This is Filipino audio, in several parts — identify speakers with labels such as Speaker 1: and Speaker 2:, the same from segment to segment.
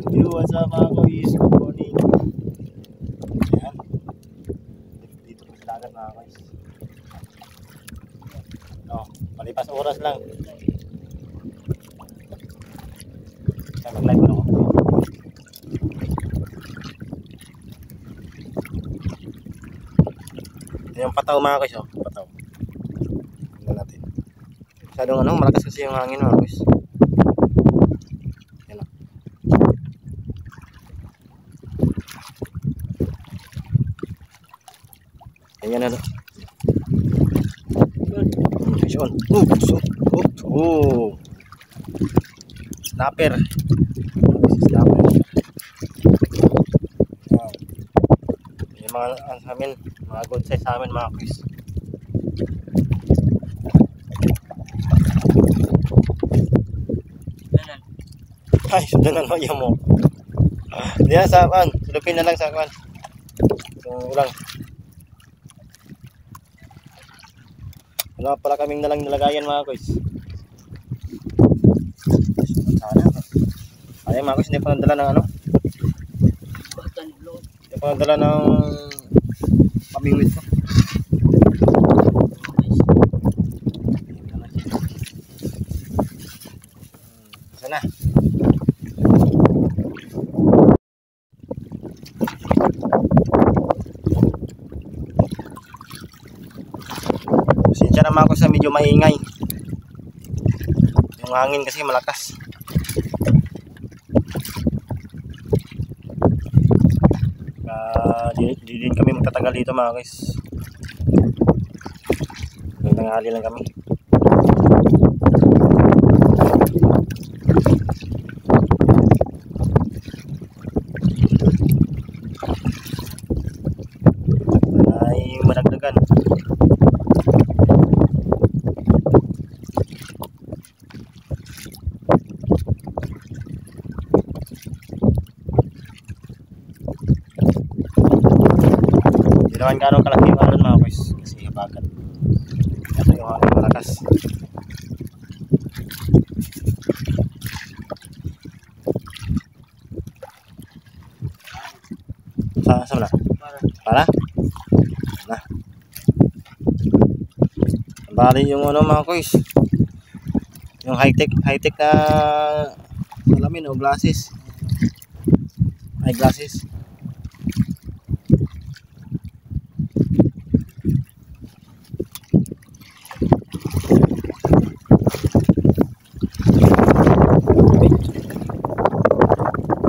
Speaker 1: Yo, what's up mga guys? Good morning. Ayan. Dito sa dagat mga guys. No, malipas oras lang. Kaya mag-live na ako. Yung pataw mga guys, oh. Pataw. Tingnan natin. Masyadong malakas kasi yung hangin mga guys. Ayan, oh. Ayan na. Yun. Snapper. Snapper. Wow. Yung mga sa amin, mga good size sa amin mga guys. Ay, sundan na mo. Hindi na sa kan. Sulupin na lang sa kan. Yung ulang. Wala pala kaming nalang nilagayan mga guys. Ay mga guys, hindi pa nadala ng ano? Hindi pa nadala ng pamingwit ko. Sana. Pasensya naman ako sa medyo maingay. Yung hangin kasi malakas. Di din kami magtatagal dito mga guys. Nangangali lang kami. Ay madagdagan. Hindi naman gano'ng kalaki yung alon mga boys kasi habagat. Ito yung hangin malakas. Saan na? Para? Na. Bali yung ano mga boys. Yung high-tech na salamin o glasses. Eyeglasses.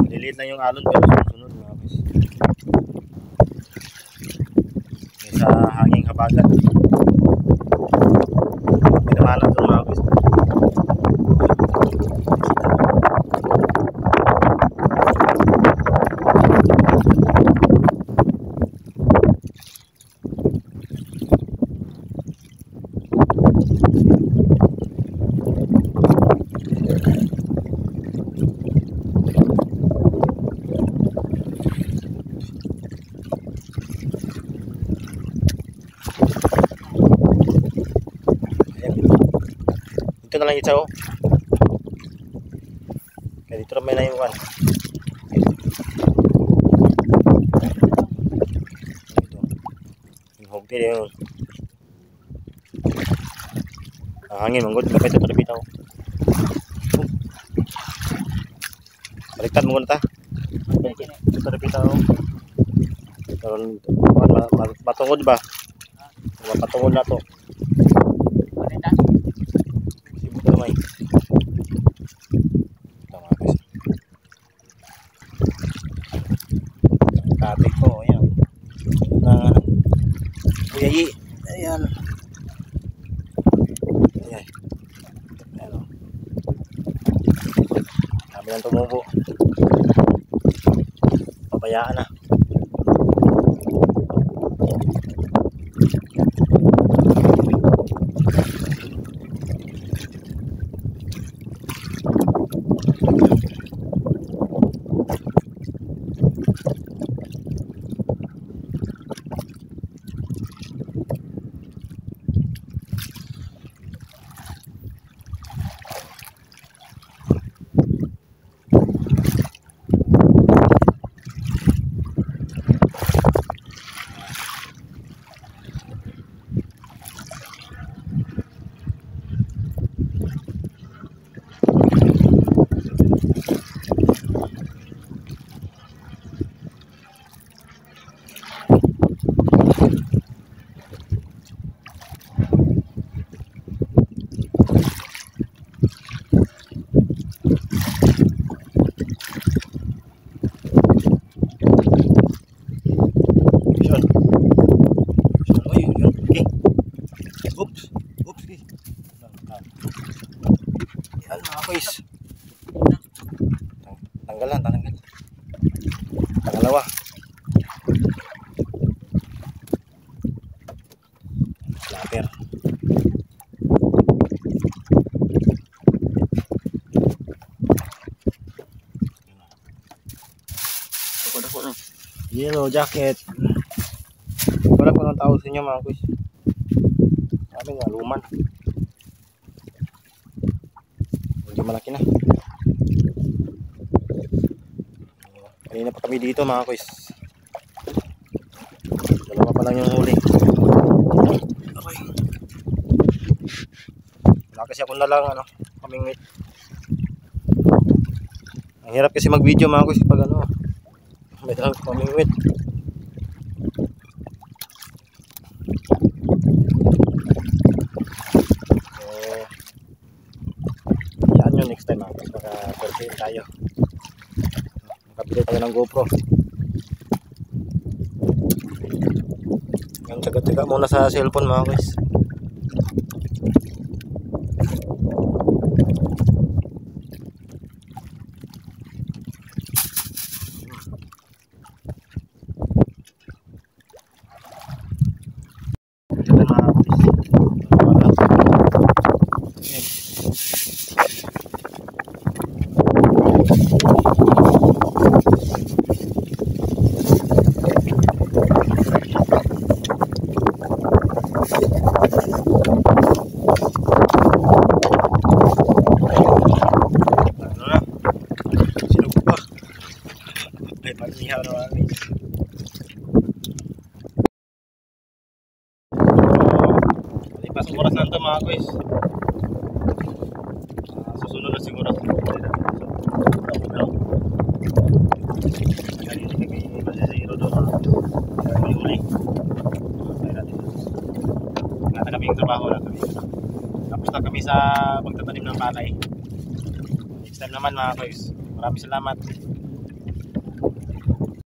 Speaker 1: Lilit lang yung alon pero sunod mga guys. May sa hanging habagat. May namanap doon mga guys. Ito na lang isa oh. Kaya dito na may naiwan. Yung hugti yun. Hangin manggod kapay ito talapit ako. Baliktad mo na ta. Ito talapit ako. Matungod ba? Matungod na to. May tatik ko ayan na kuyayi ayan ayan ayan sabi ng tumubo pabayaan na. Tanggalan, tanggal. Pangalawa. Slapper. Yellow jacket. Wala po ng tao sa inyo mga kuys. Sabi nga, luman. Medyo malaki na. Kanina pa kami dito mga kuys. Dalawa pa lang yung huli. Okay. Wala kasi ako na lang kaming wait. Ang hirap kasi mag video mga kuys pag may dalang kaming wait. Yan yun next time mga kuys. Maka-purchase tayo. Makabili tayo ng GoPro. Yung taga-taga muna sa cellphone mga guys. Ito mga guys. Pag-ihaw na kami. Palipas ang oras na ito mga guys. Susunod na siguro. Kanina kami masisiro doon. Kami huli. Nata kami yung trabaho na kami. Tapos na kami sa pagtatanim ng palay. Next time naman mga guys. Maraming salamat.